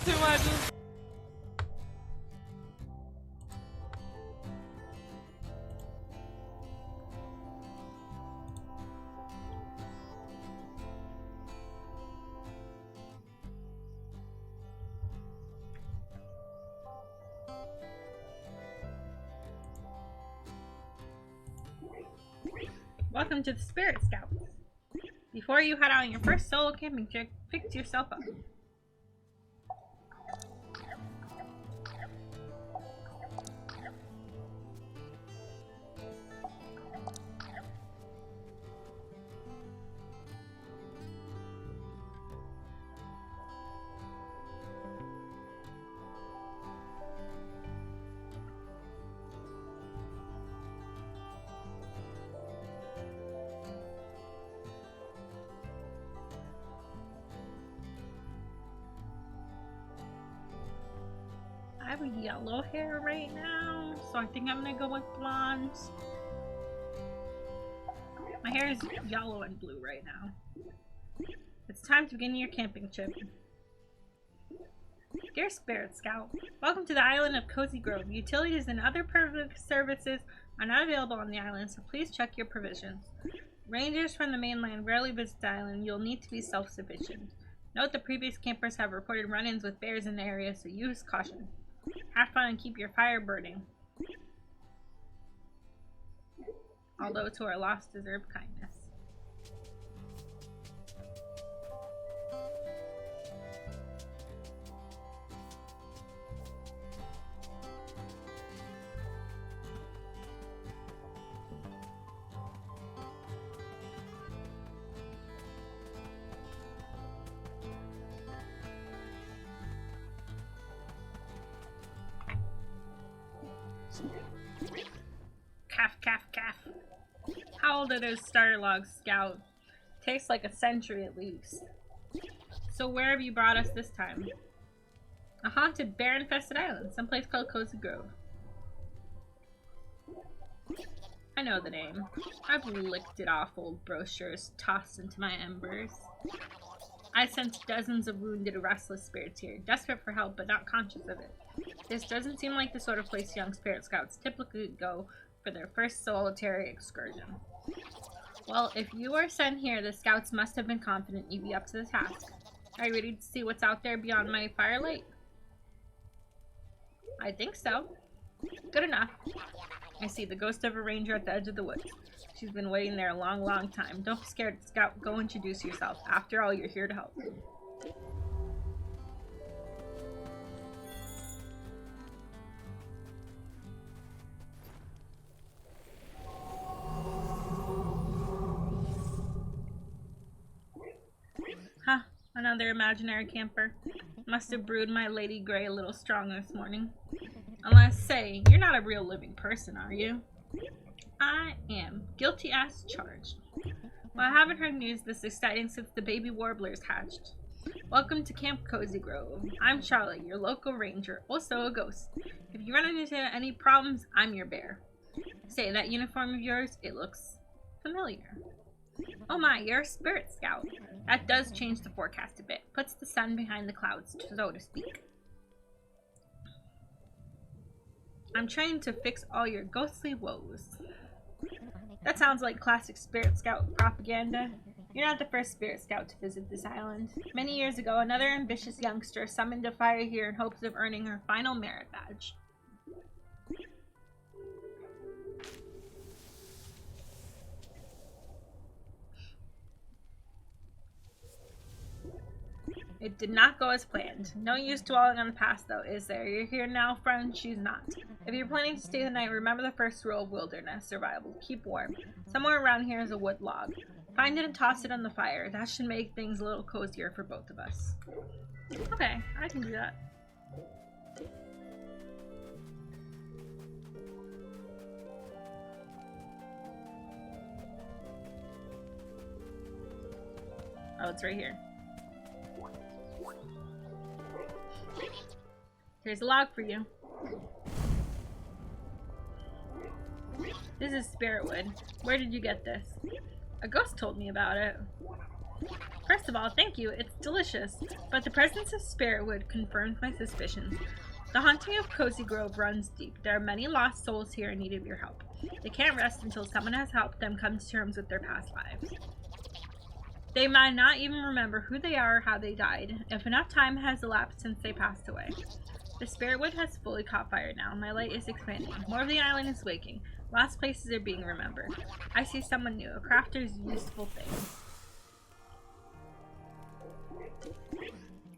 Imagine. Welcome to the Spirit Scouts. Before you head out on your first solo camping trip, fix yourself up. I have yellow hair right now, so I think I'm gonna go with blondes. My hair is yellow and blue right now. It's time to begin your camping trip. Dear Spirit Scout, welcome to the island of Cozy Grove. Utilities and other public services are not available on the island, so please check your provisions. Rangers from the mainland rarely visit the island. You'll need to be self-sufficient. Note the previous campers have reported run-ins with bears in the area, so use caution. Have fun and keep your fire burning. All those who are lost deserve kindness. Calf. How old are those starter logs, Scout? Tastes like a century at least. So where have you brought us this time? A haunted, bear-infested island, someplace called Cozy Grove. I know the name. I've licked it off old brochures tossed into my embers. I sensed dozens of wounded, restless spirits here, desperate for help but not conscious of it. This doesn't seem like the sort of place young Spirit Scouts typically go for their first solitary excursion. Well, if you were sent here, the Scouts must have been confident you'd be up to the task. Are you ready to see what's out there beyond my firelight? I think so. Good enough. I see the ghost of a ranger at the edge of the woods. She's been waiting there a long time. Don't be scared, Scout. Go introduce yourself. After all, you're here to help. Huh, another imaginary camper. Must have brewed my Lady Grey a little strong this morning. Unless, say, you're not a real living person, are you? I am. Guilty as charged. Well, I haven't heard news this exciting since the baby warblers hatched. Welcome to Camp Cozy Grove. I'm Charlotte, your local ranger, also a ghost. If you run into any problems, I'm your bear. Say, that uniform of yours, it looks familiar. Oh my, you're a Spirit Scout. That does change the forecast a bit. Puts the sun behind the clouds, so to speak. I'm trying to fix all your ghostly woes. That sounds like classic Spirit Scout propaganda. You're not the first Spirit Scout to visit this island. Many years ago, another ambitious youngster summoned a fire here in hopes of earning her final merit badge. It did not go as planned. No use dwelling on the past, though, is there? You're here now, friend. She's not. If you're planning to stay the night, remember the first rule of wilderness survival. Keep warm. Somewhere around here is a wood log. Find it and toss it on the fire. That should make things a little cozier for both of us. Okay, I can do that. Oh, it's right here. Here's a log for you. This is spirit wood. Where did you get this? A ghost told me about it. First of all, thank you. It's delicious. But the presence of spirit wood confirms my suspicions. The haunting of Cozy Grove runs deep. There are many lost souls here in need of your help. They can't rest until someone has helped them come to terms with their past lives. They might not even remember who they are or how they died, if enough time has elapsed since they passed away. The spirit wood has fully caught fire now. My light is expanding. More of the island is waking. Lost places are being remembered. I see someone new, a crafter's useful thing.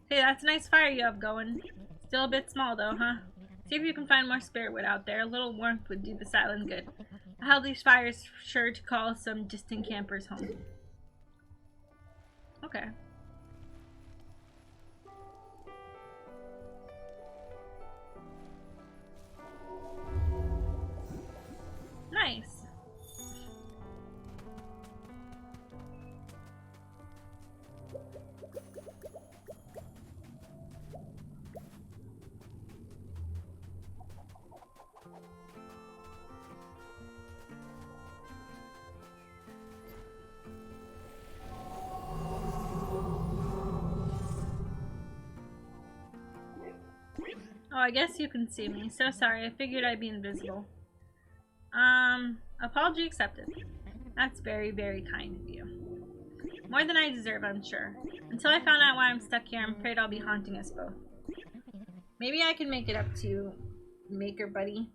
Hey, that's a nice fire you have going. Still a bit small though, huh? See if you can find more spirit wood out there. A little warmth would do this island good. A healthy fire is sure to call some distant campers home. Okay. Nice. Oh, I guess you can see me. So sorry, I figured I'd be invisible. Apology accepted. That's very, very kind of you. More than I deserve, I'm sure. Until I found out why I'm stuck here, I'm afraid I'll be haunting us both. Maybe I can make it up to Maker Buddy.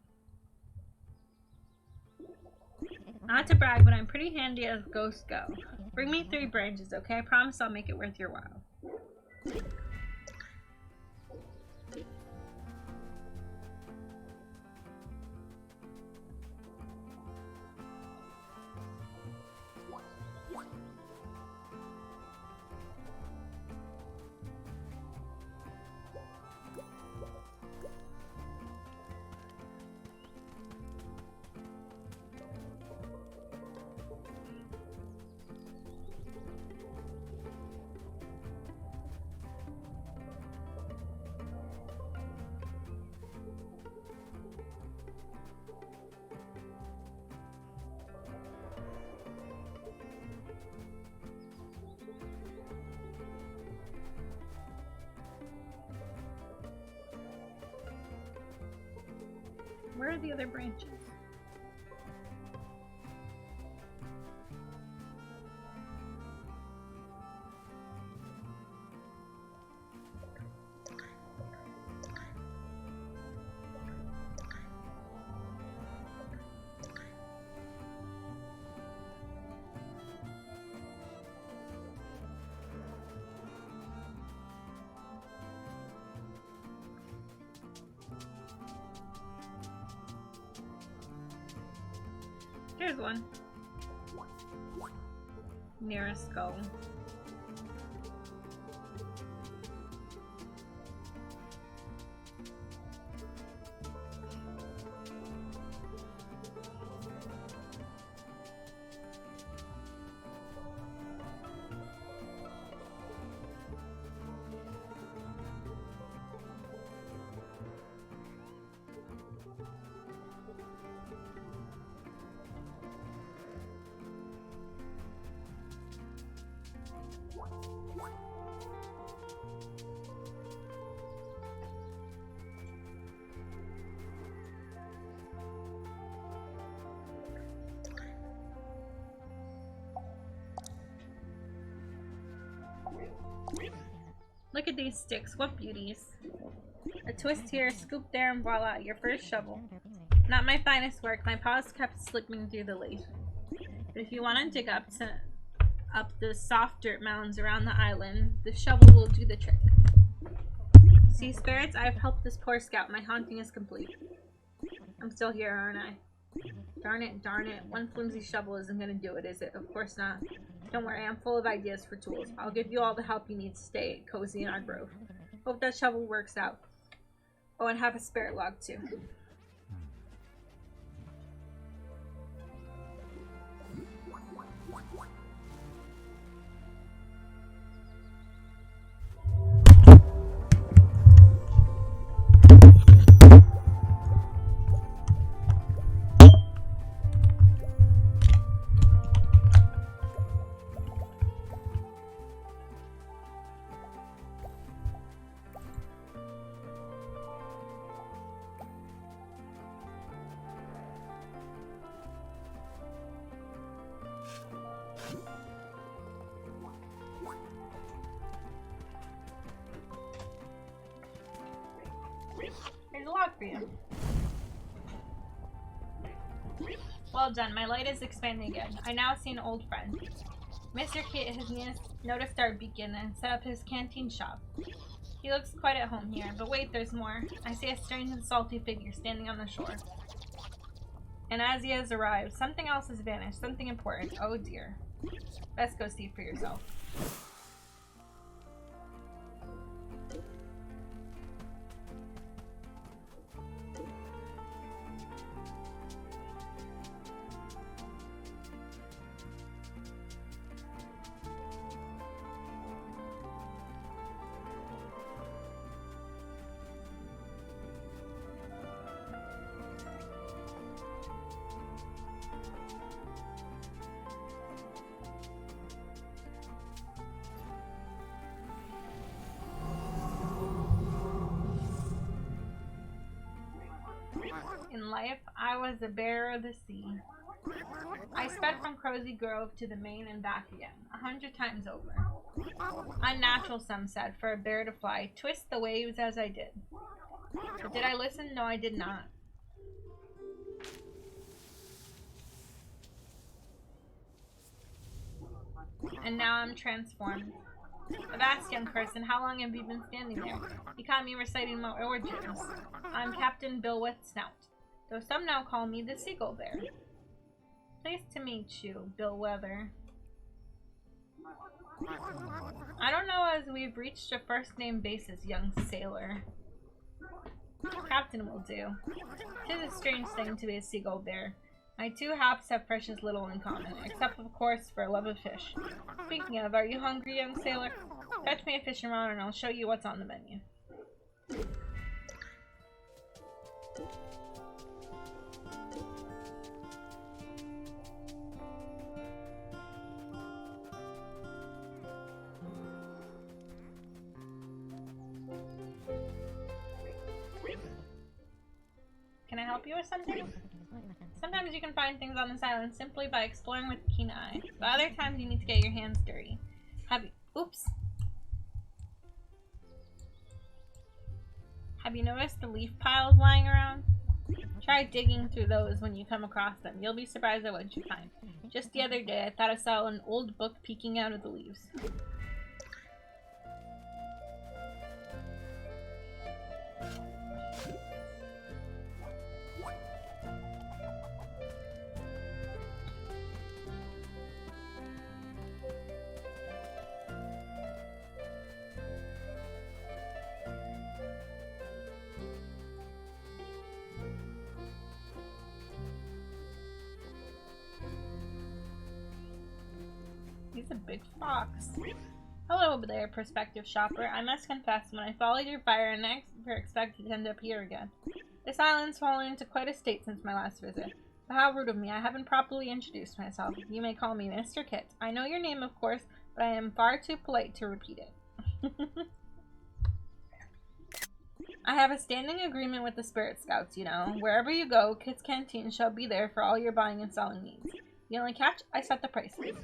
Not to brag, but I'm pretty handy as ghosts go. Bring me 3 branches, okay? I promise I'll make it worth your while. Where are the other branches? Here's one. Near a skull. Look at these sticks, what beauties. A twist here, a scoop there, and voila, your first shovel. Not my finest work, my paws kept slipping through the lathe. But if you want to dig up the soft dirt mounds around the island, the shovel will do the trick. See, spirits, I've helped this poor scout. My haunting is complete. I'm still here, aren't I? Darn it. One flimsy shovel isn't gonna do it, is it? Of course not. Don't worry, I'm full of ideas for tools. I'll give you all the help you need to stay cozy in our grove. Hope that shovel works out. Oh, and have a spirit log too. talk for you. Well done. My light is expanding again. I now see an old friend. Mr. Kit has noticed our beacon and set up his canteen shop. He looks quite at home here, but wait, there's more. I see a strange and salty figure standing on the shore. And as he has arrived, something else has vanished, something important. Oh dear. Best go see for yourself. In life, I was a bearer of the sea. I sped from Crowsey Grove to the main and back again, 100 times over. Unnatural, some said, for a bear to fly, twist the waves as I did. But did I listen? No, I did not. And now I'm transformed. Avast, young person, how long have you been standing there? You caught me reciting my origins. I'm Captain Billwet Snout, though some now call me the Seagull Bear. Pleased to meet you, Billweather. I don't know as we've reached a first name basis, young sailor. Captain will do. 'Tis a strange thing to be a Seagull Bear. My two haps have precious little in common, except of course for a love of fish. Speaking of, are you hungry, young sailor? Fetch me a fishing rod and I'll show you what's on the menu. Can I help you with something? Sometimes you can find things on this island simply by exploring with a keen eye, but other times you need to get your hands dirty. Oops. Have you noticed the leaf piles lying around? Try digging through those when you come across them. You'll be surprised at what you find. Just the other day, I thought I saw an old book peeking out of the leaves. He's a big fox. Hello over there, prospective shopper. I must confess, when I followed your fire, I never expected to end up here again. This island's fallen into quite a state since my last visit. But how rude of me. I haven't properly introduced myself. You may call me Mr. Kit. I know your name, of course, but I am far too polite to repeat it. I have a standing agreement with the Spirit Scouts, you know. Wherever you go, Kit's Canteen shall be there for all your buying and selling needs. The only catch, I set the prices.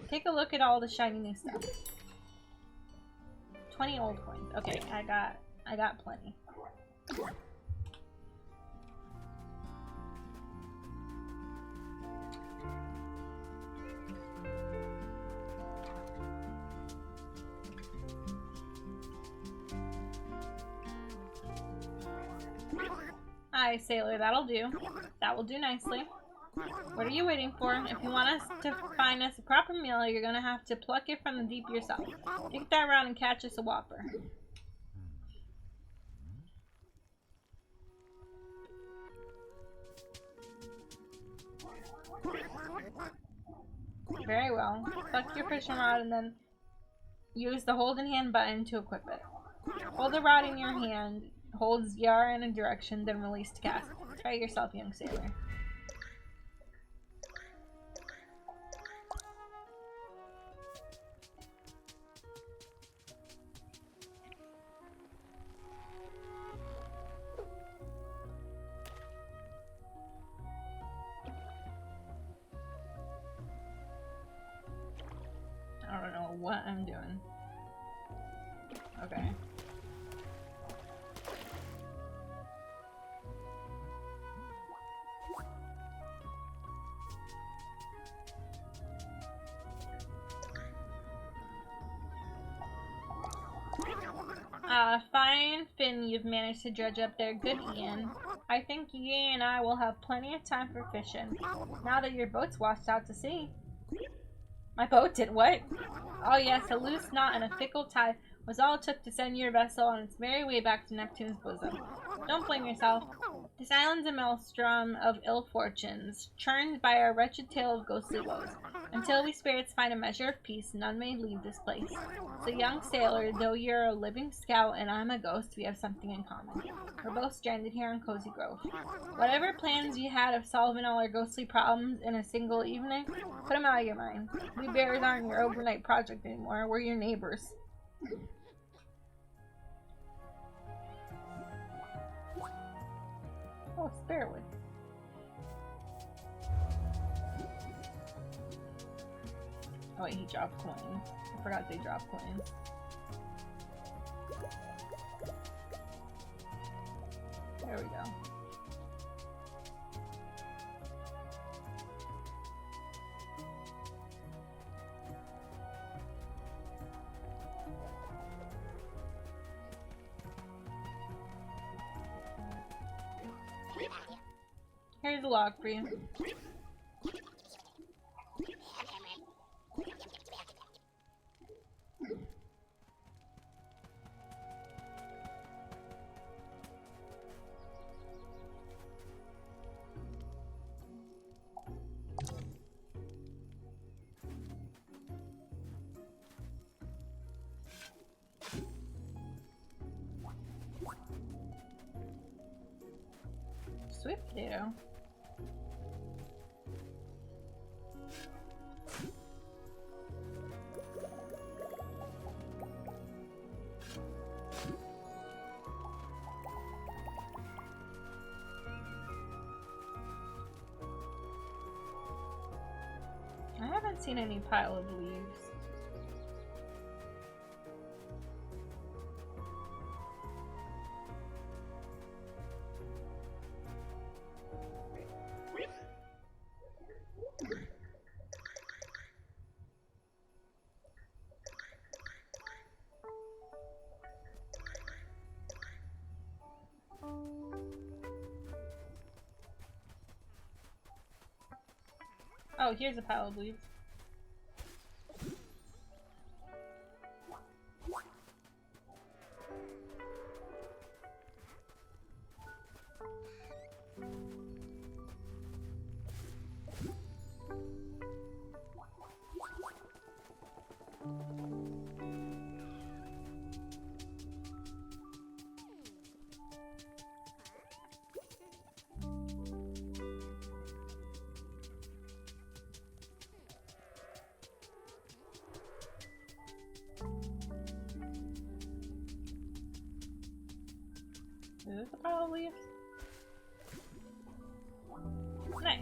Take a look at all the shiny new stuff. 20 old coins. Okay, I got plenty. Aye, sailor, that'll do. That will do nicely. What are you waiting for? If you want us to find us a proper meal, you're gonna have to pluck it from the deep yourself. Take that round and catch us a whopper. Very well. Pluck your fishing rod and then use the hold in hand button to equip it. Hold the rod in your hand, hold ZR in a direction, then release to cast. Try it yourself, young sailor. I don't know what I'm doing. Okay. Fine, Finn, you've managed to dredge up there. Good, Ian. I think Yi and I will have plenty of time for fishing, now that your boat's washed out to sea. My boat did what? Oh yes, a loose knot and a fickle tide was all it took to send your vessel on its merry way back to Neptune's bosom. Don't blame yourself. This island's a maelstrom of ill fortunes, churned by our wretched tale of ghostly woes. Until we spirits find a measure of peace, none may leave this place. So, young sailor, though you're a living scout and I'm a ghost, we have something in common. We're both stranded here in Cozy Grove. Whatever plans you had of solving all our ghostly problems in a single evening, put them out of your mind. We bears aren't your overnight project anymore. We're your neighbors. Oh, Spiritwood. Oh wait, he dropped coins. I forgot they dropped coins. There we go. Here's a log for you. Sweet potato. I haven't seen any pile of leaves. Oh, here's a pile of leaves. Is this a pile of leaves? Nice.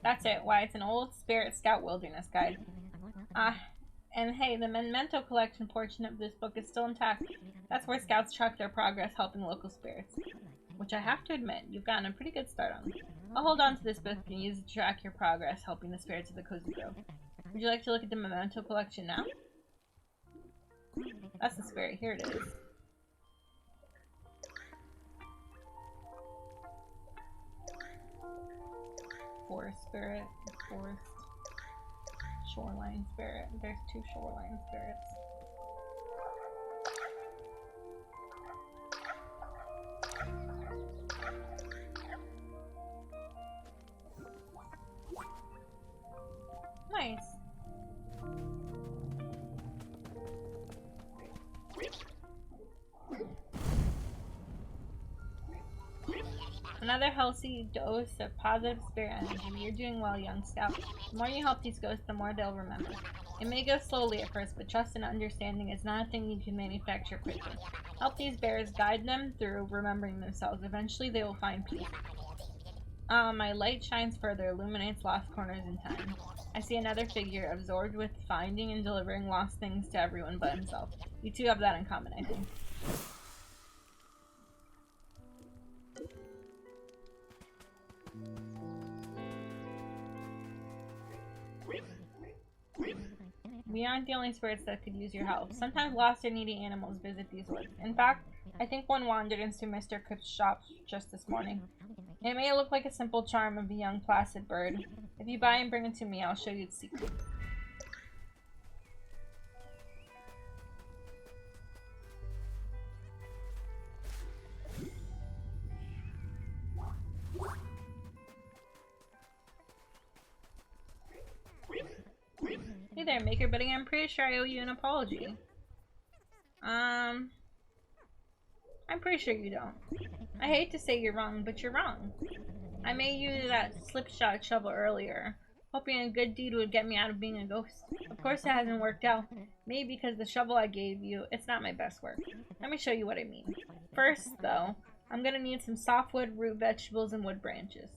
That's it. Why, it's an old Spirit Scout wilderness guide. And hey, the Memento Collection portion of this book is still intact. That's where scouts track their progress helping local spirits. Which I have to admit, you've gotten a pretty good start on. I'll hold on to this book and use it to track your progress helping the spirits of the Cozy Grove. Would you like to look at the Memento Collection now? That's the spirit. Here it is. Forest spirit, forest, shoreline spirit. There's 2 shoreline spirits. Nice. Another healthy dose of positive spirit energy. You're doing well, young scout. The more you help these ghosts, the more they'll remember. It may go slowly at first, but trust and understanding is not a thing you can manufacture quickly. Help these bears, guide them through remembering themselves. Eventually they will find peace. My light shines further, illuminates lost corners in time. I see another figure, absorbed with finding and delivering lost things to everyone but himself. You two have that in common, I think. We aren't the only spirits that could use your help. Sometimes lost or needy animals visit these woods. In fact, I think one wandered into Mr. Cripp's shop just this morning. It may look like a simple charm of a young placid bird. If you buy and bring it to me, I'll show you its secret. Hey there, Maker Buddy. I'm pretty sure I owe you an apology. I'm pretty sure you don't. I hate to say you're wrong, but you're wrong. I made you that slipshod shovel earlier, hoping a good deed would get me out of being a ghost. Of course it hasn't worked out. Maybe because the shovel I gave you, it's not my best work. Let me show you what I mean. First, though, I'm gonna need some softwood, root vegetables, and wood branches.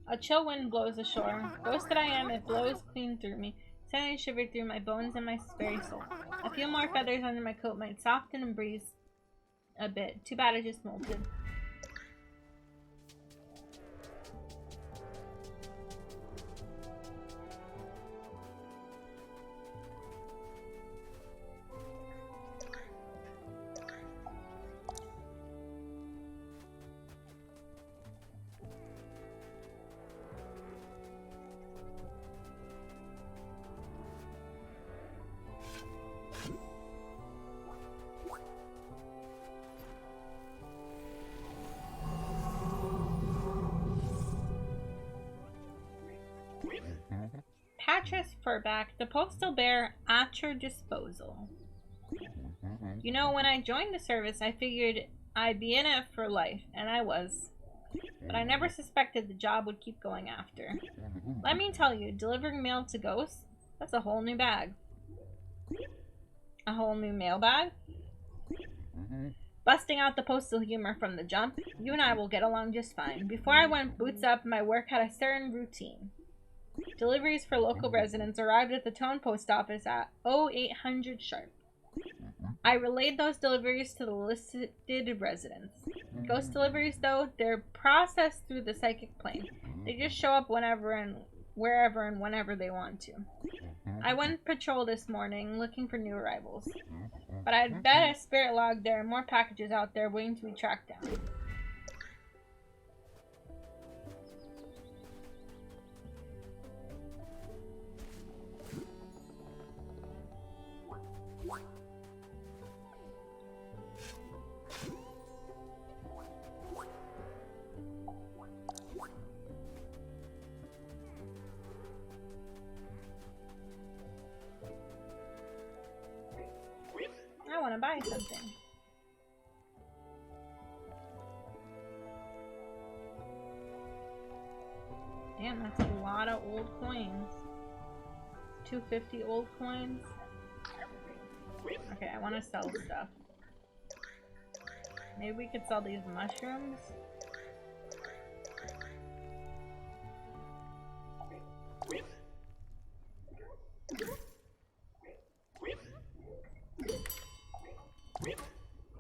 A chill wind blows ashore. Ghost that I am, it blows clean through me, sending a shiver through my bones and my very soul. A few more feathers under my coat might soften and breeze a bit. Too bad it just molted. Patras Furback, the postal bearer at your disposal. You know, when I joined the service, I figured I'd be in it for life, and I was. But I never suspected the job would keep going after. Let me tell you, delivering mail to ghosts, that's a whole new bag. A whole new mailbag? Busting out the postal humor from the jump, you and I will get along just fine. Before I went boots up, my work had a certain routine. Deliveries for local residents arrived at the Tone Post Office at 0800 sharp. I relayed those deliveries to the listed residents. Ghost deliveries, though, they're processed through the psychic plane. They just show up whenever and wherever and whenever they want to. I went patrol this morning looking for new arrivals. But I'd bet a spirit log there are more packages out there waiting to be tracked down. I want to buy something. Damn, that's a lot of old coins. 250 old coins. Okay, I want to sell stuff. Maybe we could sell these mushrooms.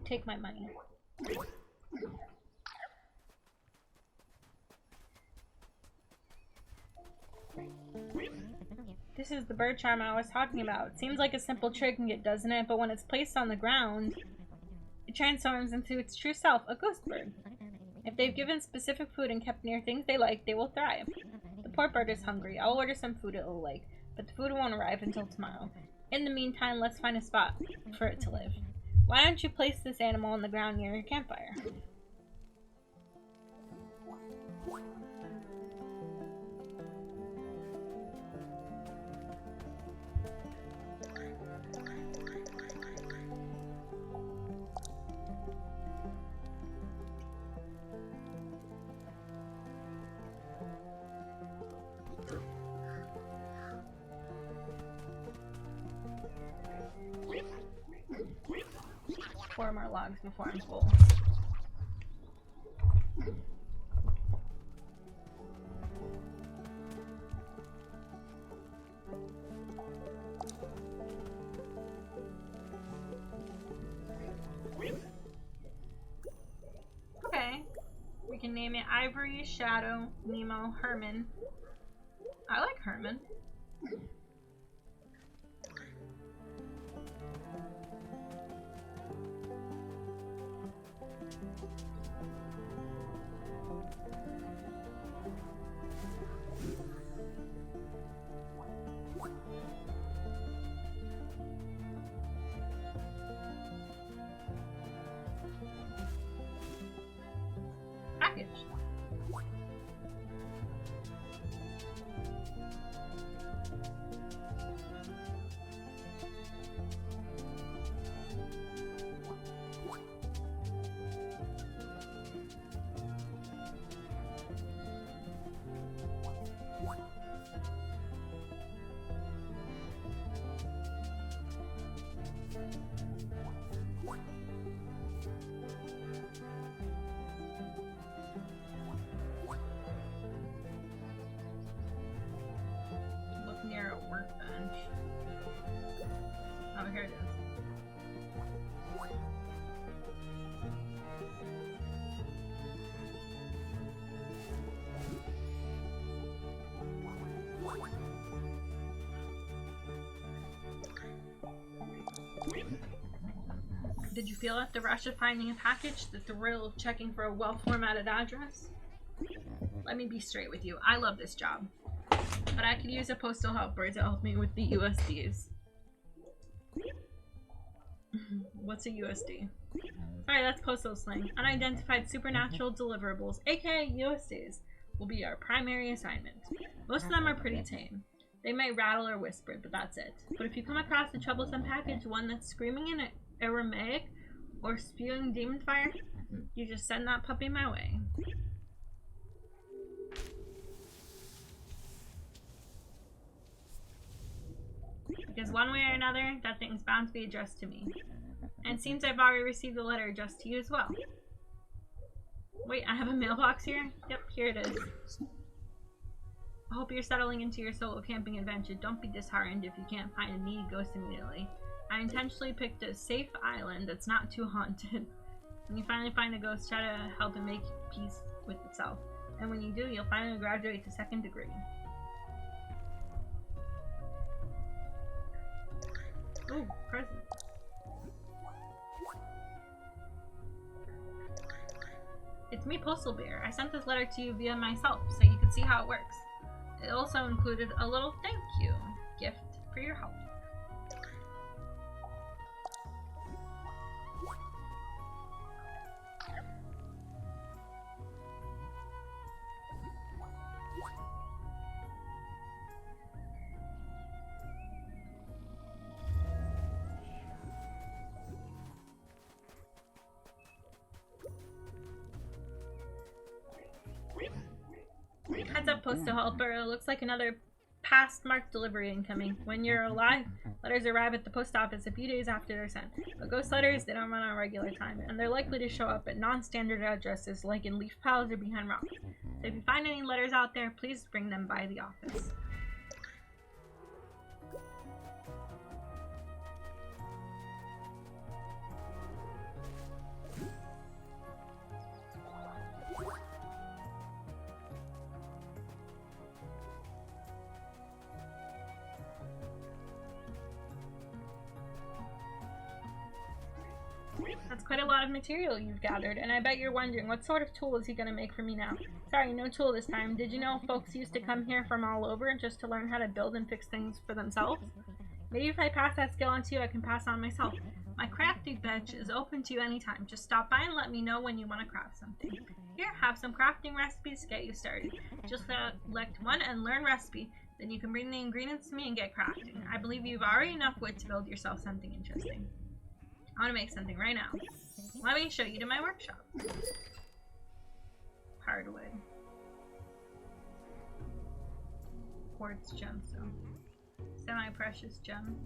Take my money. This is the bird charm I was talking about. Seems like a simple trick, doesn't it? But when it's placed on the ground, it transforms into its true self, a ghost bird. If they've given specific food and kept near things they like, they will thrive. The poor bird is hungry. I'll order some food it'll like, but the food won't arrive until tomorrow. In the meantime, let's find a spot for it to live. Why don't you place this animal on the ground near your campfire? Four more logs before I'm full. Ivory, Shadow, Nemo, Herman. I like Herman. Package. Look near a workbench. Oh, here it is. Did you feel it? The rush of finding a package? The thrill of checking for a well-formatted address? Let me be straight with you. I love this job. But I could use a postal helper to help me with the USDs. What's a USD? Sorry, that's postal slang. Unidentified supernatural deliverables, aka USDs, will be our primary assignment. Most of them are pretty tame. They might rattle or whisper, but that's it. But if you come across a troublesome package, one that's screaming in Aramaic or spewing demon fire, you just send that puppy my way. Because one way or another, that thing's bound to be addressed to me. And it seems I've already received a letter addressed to you as well. Wait, I have a mailbox here? Yep, here it is. I hope you're settling into your solo camping adventure. Don't be disheartened if you can't find a needy ghost immediately. I intentionally picked a safe island that's not too haunted. When you finally find a ghost, try to help it make peace with itself. And when you do, you'll finally graduate to 2nd degree. Ooh, present. It's me, Postal Bear. I sent this letter to you via myself, so you can see how it works. It also included a little thank you gift for your help. Heads up, postal helper. It looks like another past marked delivery incoming. When you're alive, letters arrive at the post office a few days after they're sent. But ghost letters, they don't run on regular time, and they're likely to show up at non-standard addresses like in leaf piles or behind rocks. So if you find any letters out there, please bring them by the office. That's quite a lot of material you've gathered, and I bet you're wondering, what sort of tool is he going to make for me now? Sorry, no tool this time. Did you know folks used to come here from all over just to learn how to build and fix things for themselves? Maybe if I pass that skill on to you, I can pass on myself. My crafting bench is open to you anytime. Just stop by and let me know when you want to craft something. Here, have some crafting recipes to get you started. Just select one and learn recipe. Then you can bring the ingredients to me and get crafting. I believe you've already enough wood to build yourself something interesting. I want to make something right now. Let me show you to my workshop. Hardwood. Quartz gemstone. Semi-precious gem.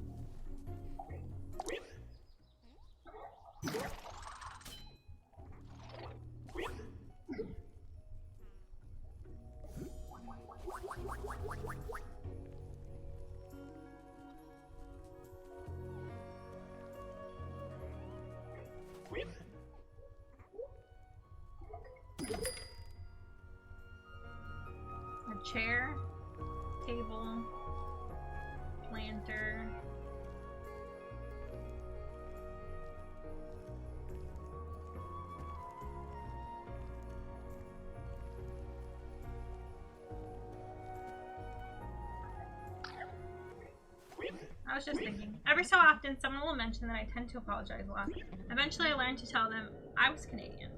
was just thinking. Every so often, someone will mention that I tend to apologize a lot. Eventually, I learned to tell them I was Canadian.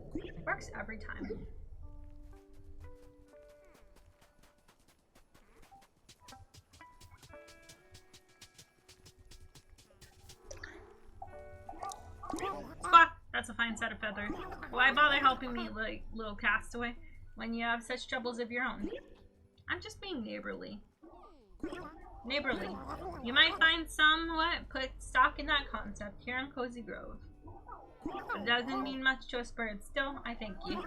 Works every time. Bah! That's a fine set of feathers. Why bother helping me, like little castaway, when you have such troubles of your own? I'm just being neighborly. Neighborly. You might find somewhat put stock in that concept here in Cozy Grove. It doesn't mean much to us birds. Still, I thank you.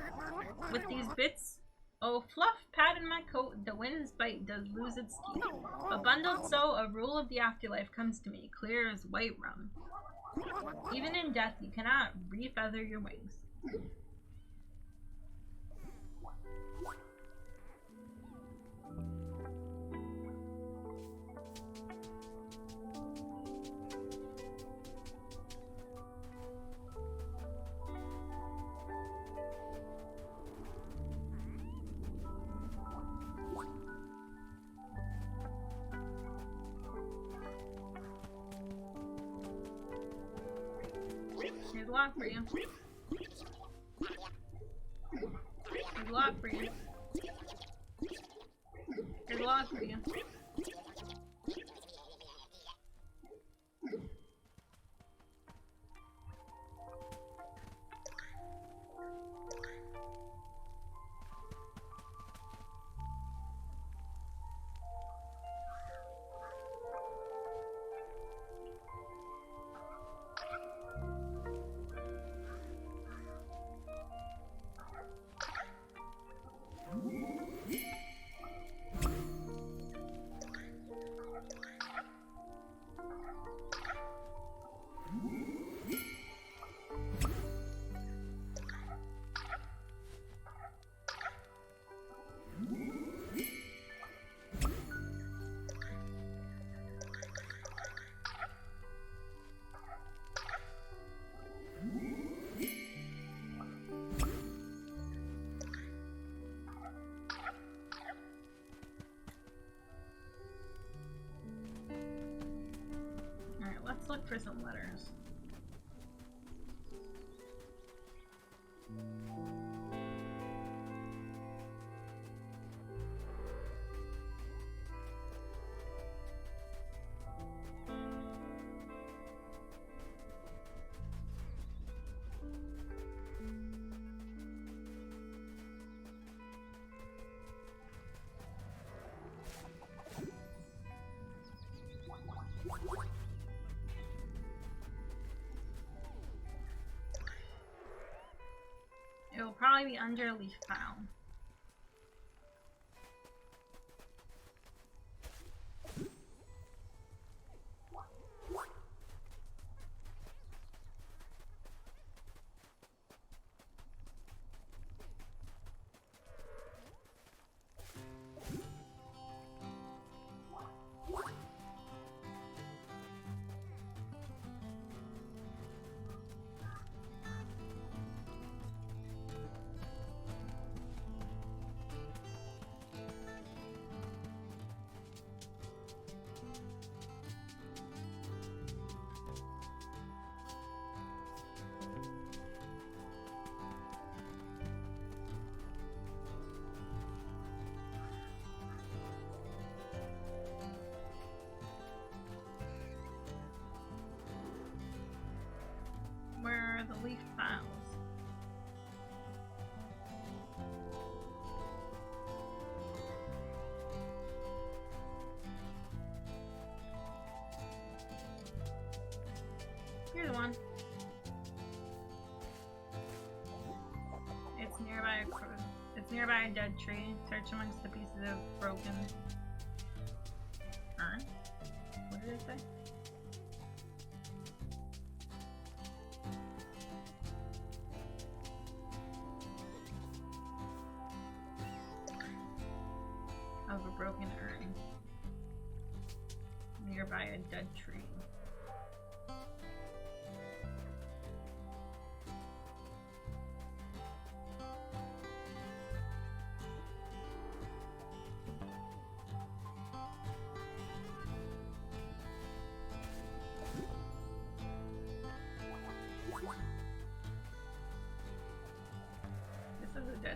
With these bits of fluff pad in my coat, the wind's bite does lose its teeth. But bundled so, a rule of the afterlife comes to me, clear as white rum. Even in death, you cannot re-feather your wings. Here's a lock for you. Here's a lock for you. Here's a lock for you. Let's look for some letters. It will probably be under a leaf pile. Where are the leaf files? Here's one. It's nearby a dead tree. Search amongst the pieces of broken urn. What did it say? Of a broken urn. Nearby a dead tree.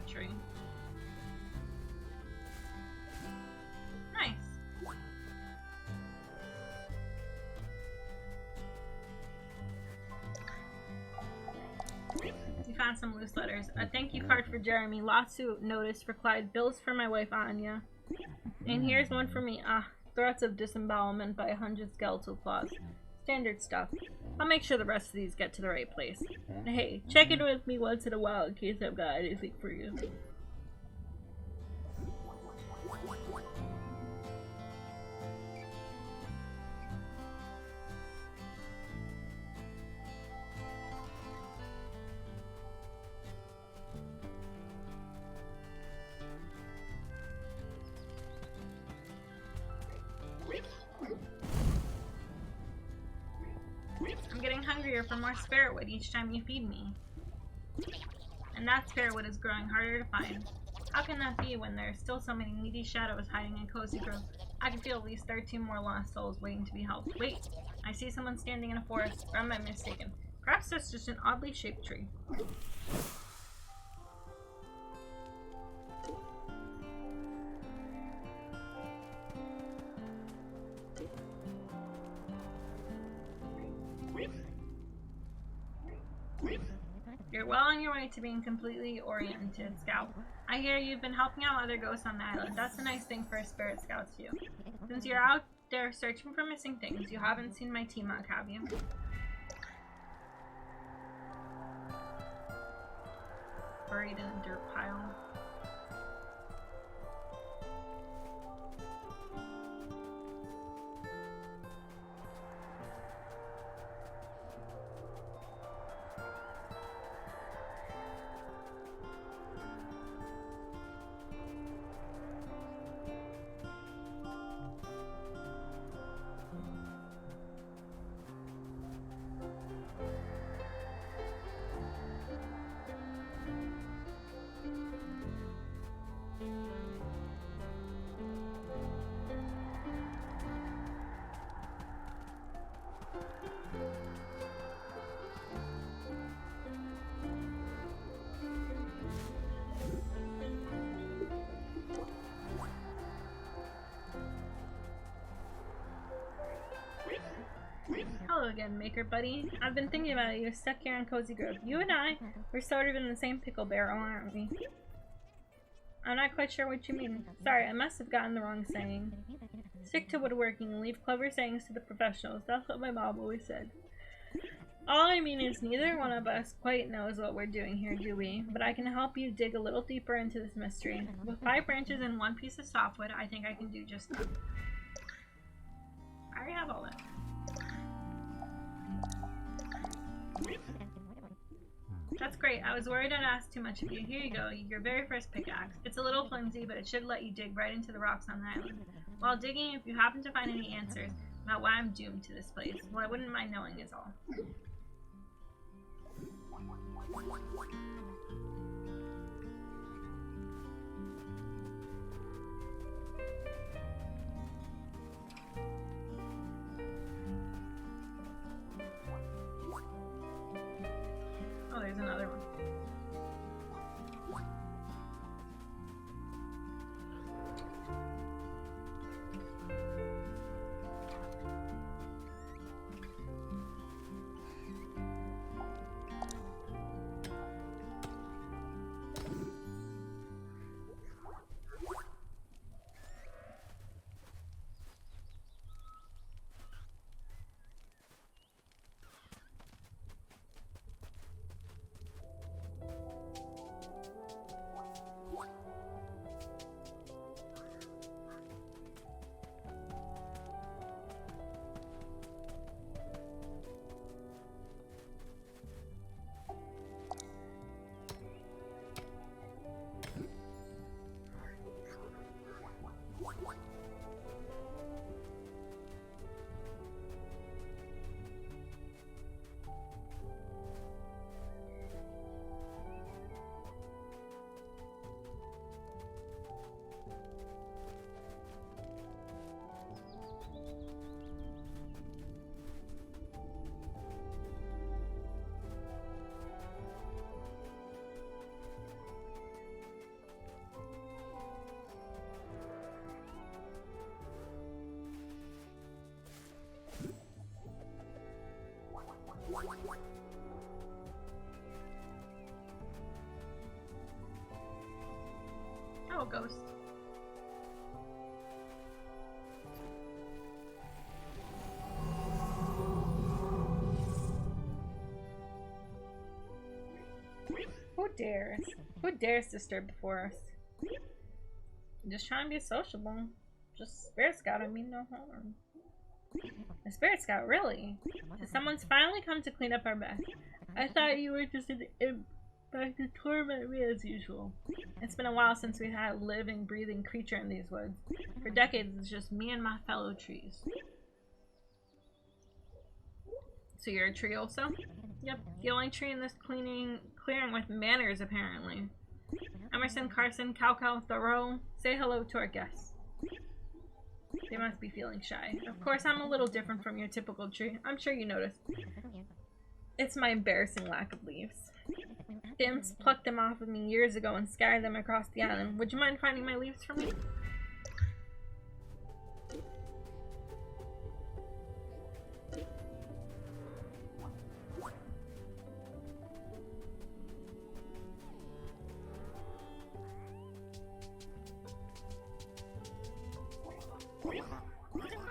tree. Nice. You found some loose letters. A thank you card for Jeremy. Lawsuit notice for Clyde. Bills for my wife Anya. And here's one for me. Threats of disembowelment by 100 skeletal claws. Standard stuff. I'll make sure the rest of these get to the right place. Hey, check in with me once in a while in case I've got anything for you. I'm getting hungrier for more spirit wood each time you feed me. And that spirit wood is growing harder to find. How can that be when there are still so many needy shadows hiding in Cozy Grove? I can feel at least 13 more lost souls waiting to be helped. Wait, I see someone standing in a forest, or am I mistaken? Perhaps that's just an oddly shaped tree. You're well on your way to being completely oriented, Scout. I hear you've been helping out other ghosts on the island. That's a nice thing for a spirit scout to do. Since you're out there searching for missing things, you haven't seen my T-Mug, have you? Buried in a dirt pile. Hello again, Maker Buddy. I've been thinking about you, stuck here in Cozy Grove. You and I, we're sort of in the same pickle barrel, aren't we? I'm not quite sure what you mean. Sorry, I must have gotten the wrong saying. Stick to woodworking and leave clever sayings to the professionals. That's what my mom always said. All I mean is neither one of us quite knows what we're doing here, do we? But I can help you dig a little deeper into this mystery. With 5 branches and 1 piece of softwood, I think I can do just that. I already have all that. That's great. I was worried I'd asked too much of you. Here you go, your very first pickaxe. It's a little flimsy, but it should let you dig right into the rocks on the island. While digging, if you happen to find any answers about why I'm doomed to this place, well, I wouldn't mind knowing is all. Oh, there's another one. Oh, ghost. Who dares? Who dares disturb the forest? Just trying to be sociable. Just Spirit Scout, I mean no harm. A Spirit Scout, really? Someone's finally come to clean up our mess. I thought you were just an imp back to torment me as usual. It's been a while since we've had a living, breathing creature in these woods. For decades, it's just me and my fellow trees. So you're a tree also? Yep, the only tree in this clearing with manners, apparently. Emerson, Carson, Cow, Thoreau, say hello to our guests. They must be feeling shy. Of course, I'm a little different from your typical tree. I'm sure you noticed. It's my embarrassing lack of leaves. The imps plucked them off of me years ago and scattered them across the island. Would you mind finding my leaves for me?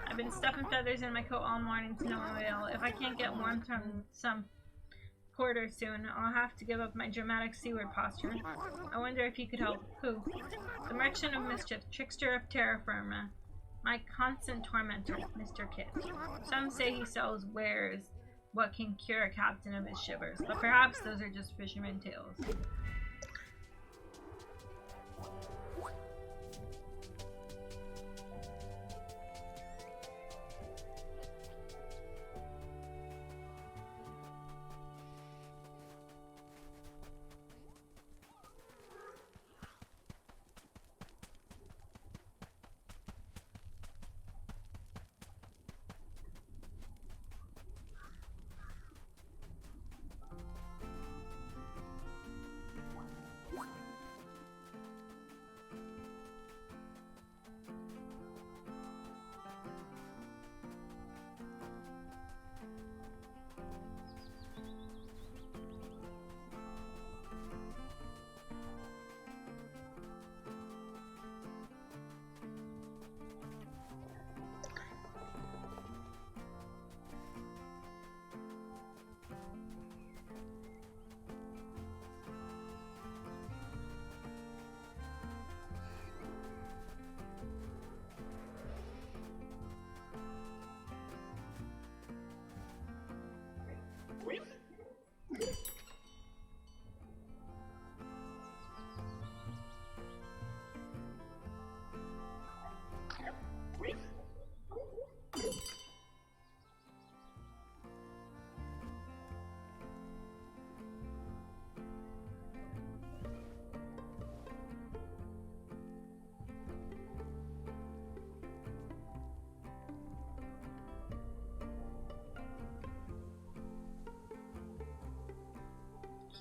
I've been stuffing feathers in my coat all morning to no avail. If I can't get warmth from some porter soon, I'll have to give up my dramatic seaward posture. I wonder if you could help. Who? The merchant of mischief, trickster of terra firma, my constant tormentor, Mr. Kit. Some say he sells wares what can cure a captain of his shivers, but perhaps those are just fisherman tales.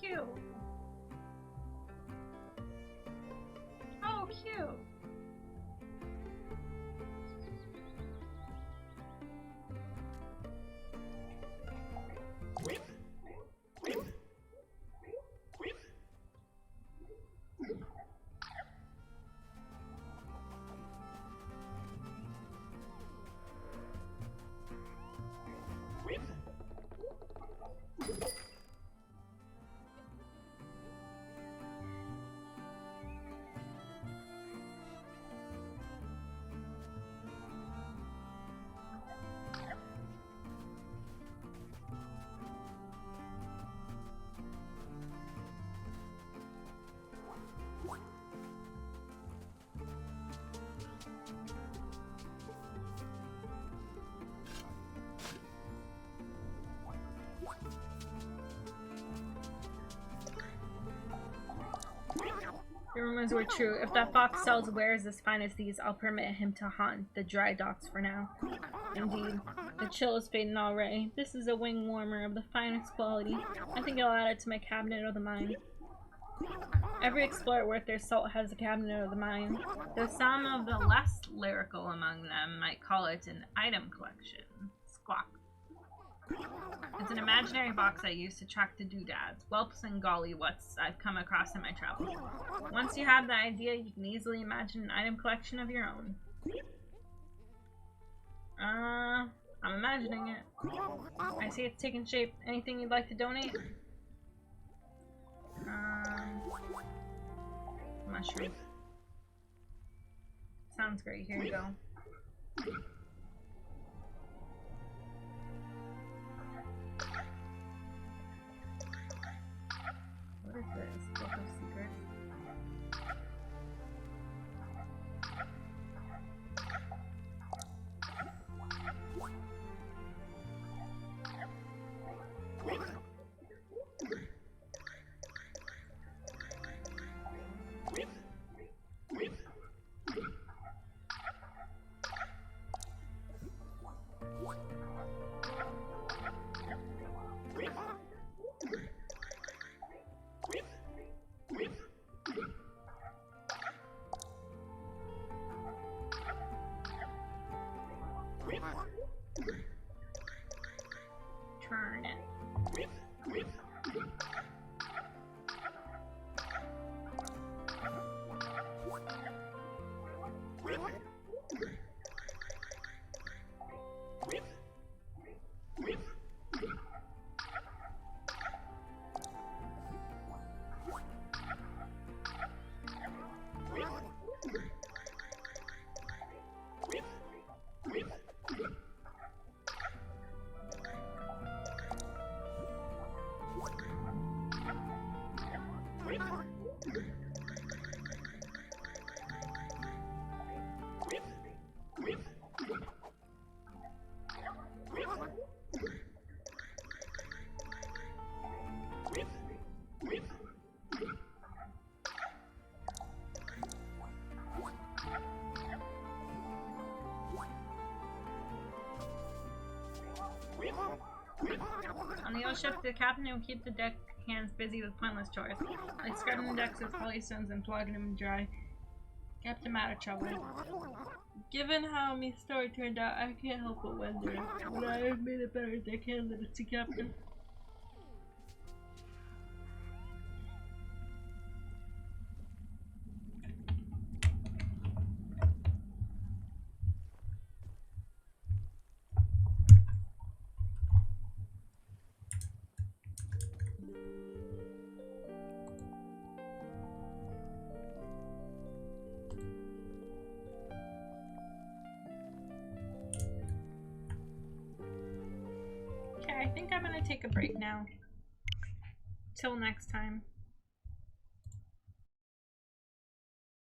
Cute. Oh, cute. The rumors were true. If that fox sells wares as fine as these, I'll permit him to haunt the dry docks for now. Indeed, the chill is fading already. This is a wing warmer of the finest quality. I think I'll add it to my cabinet of the mind. Every explorer worth their salt has a cabinet of the mind, though some of the less lyrical among them might call it an item collection. Squawk. It's an imaginary box I use to track the doodads, whelps, and gollywuts I've come across in my travels. Once you have the idea, you can easily imagine an item collection of your own. I'm imagining it. I see it's taking shape. Anything you'd like to donate? Mushroom. Sounds great. Here you go. What is this? Book of Secrets? Turn it. On the old ship, the captain will keep the deck hands busy with pointless chores, like scrubbing the decks with polystones and plugging them dry. Kept him out of trouble. Given how my story turned out, I can't help but wonder, would I have made a better deckhand than a sea captain? I think I'm gonna take a break now. Till next time.